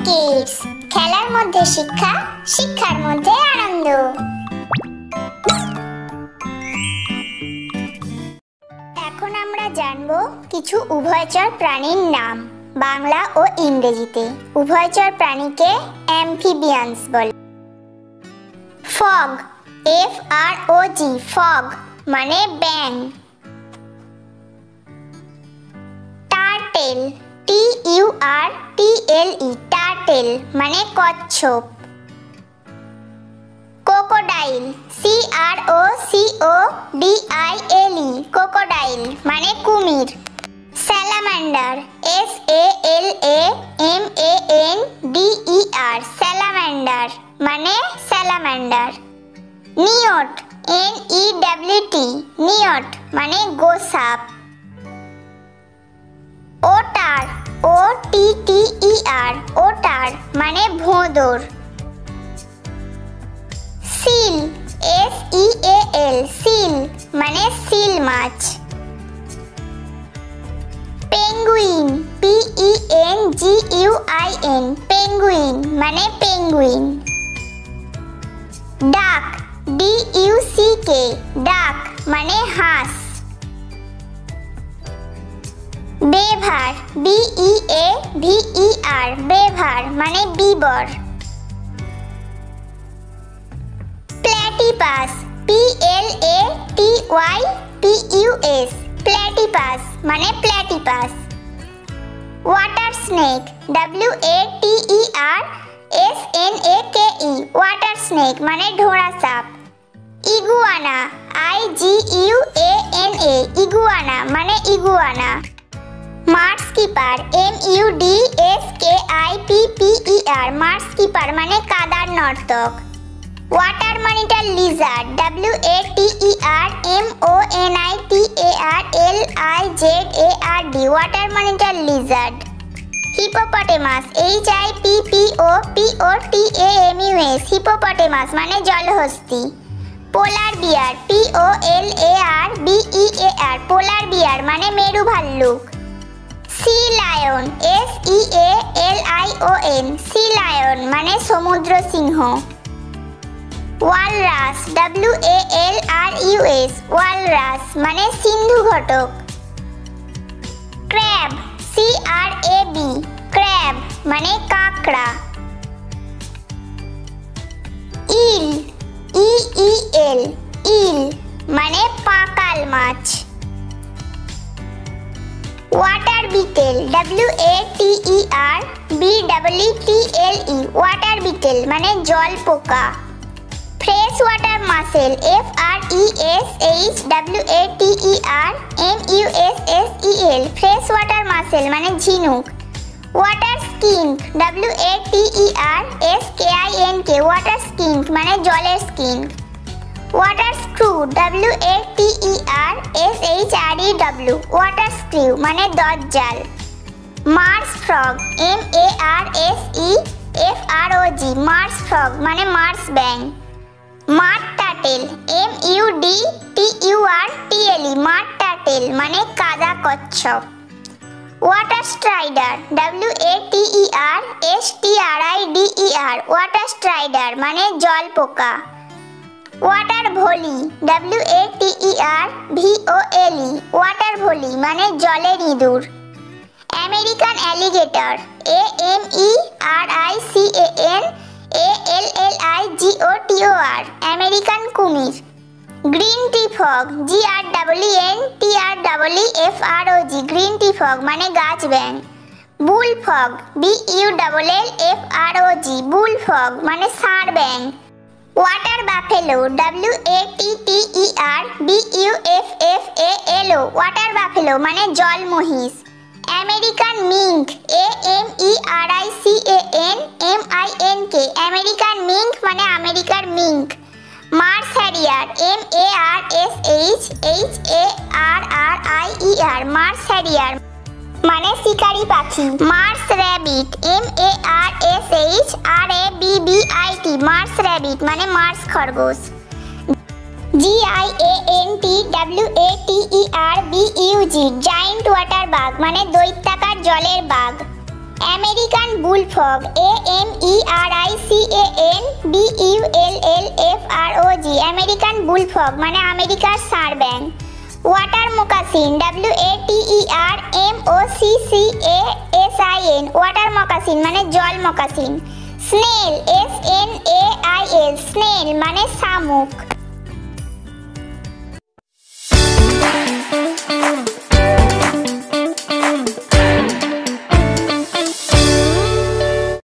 Kids, খেলার মধ্যে শিক্ষা, শিক্ষার মধ্যে আনন্দ। এখন আমরা জানবো কিছু উভয়চর প্রাণীর নাম বাংলা ও ইংরেজিতে। উভয়চর প্রাণীকে অ্যাম্ফিবিয়ান্স বলে। ফগ, FROG, ফগ মানে ব্যাঙ। টার্টেল, TURTLE, টার্টেল মানে কচ্ছপ। ক্রোকোডাইল, CROCODILE, ক্রোকোডাইল মানে কুমির। স্যালামান্ডার, SALAMANDER, স্যালামান্ডার মানে স্যালামান্ডার। নিওট, NEWT, নিওট মানে গোসাপ। ওটার, OTTER, ওটার মানে ভোঁদর। সিল, SEAL, সিল মানে সিল মাছ। পেঙ্গুইন, PENGUIN, পেঙ্গুইন মানে পেঙ্গুইন। ডাক, DUCK, ডাক মানে হাঁস। বেভার, BEAVER, বেভার মানে বিবর। প্ল্যাটিপাস, PLATYPUS, প্ল্যাটিপাস মানে platypus. Water snake, WATERSNAKE, water snake মানে ঢোড়া সাপ। ইগুয়ানা, IGUANA, ইগুয়ানা মানে ইগুয়ানা। মার্সকিপার, MUDSKIPPER, মার্সকিপার মানে কাদার নর্তক। Water monitor Lizaad, WATERMONITARLIZARD, water monitor Lizaad. Hippopotamus, HIPPOPOTAMUS, hippopotamus মানে জলহস্তী। পোলার বিয়ার, POLARBEAR, পোলার বিয়ার মানে মেরু ভাল্লুক। Sea lion, SEALION, sea lion মানে সমুদ্র সিংহ। ওয়ালরাস, WALRUS, ওয়ালরাস মানে সিন্ধু ঘটক। ক্র্যাব, CRAB, ক্র্যাব মানে কাঁকড়া। ইল, EEL, ইল মানে পাকাল মাছ। Water beetle, WATERBEETLE, water beetle মানে জল পোকা। Fresh water mussel, FRESHWATERMUSSEL, fresh water mussel মানে ঝিনুক। Water skink, WATERSKINK, water skink মানে জলের skink. Water shrew, WATERSHREW, water shrew মানে দজ্জাল। Marsh frog, MARSEFROG, marsh frog মানে মার্স ব্যাঙ। মাড টার্টেল, MUDTURTLE, মাড টার্টেল মানে কাদা কচ্ছপ। Water strider, WATERSTRIDER, water strider মানে জল পোকা। Water vole, WATERVOLE, water vole মানে জলের ইঁদুর। আমেরিকান অ্যালিগেটর, AMERICAN আমেরিকান কুমির। Green tree frog, GREENTREEFROG, green tree frog মানে গাছ ব্যাঙ। Bull frog, BULLFROG, bull frog মানে ষাঁড় ব্যাঙ। Water buffalo, WATERBUFFALO, water buffalo মানে জল মহিষ। American mink, AMERICANMINK, American mink মানে আমেরিকার mink. Marsh harrier, MARSHARRIER, marsh harrier মানে শিকারি পাখি। Mars rabbit, MARSHRABBIT, marsh rabbit মানে মার্স খরগোশ। GIANTWATERBUG, জায়ান্ট ওয়াটার বাগ মানে দৈত্যাকার জলের বাঘ। American bullfrog, AMERICAN BULLFROG, American bullfrog মানে আমেরিকার ষাঁড় ব্যাঙ। Water moccasin, WATERMOCCASIN, water moccasin মানে জল মকাসিন। স্নেল, SNAIL, স্নেল মানে শামুক।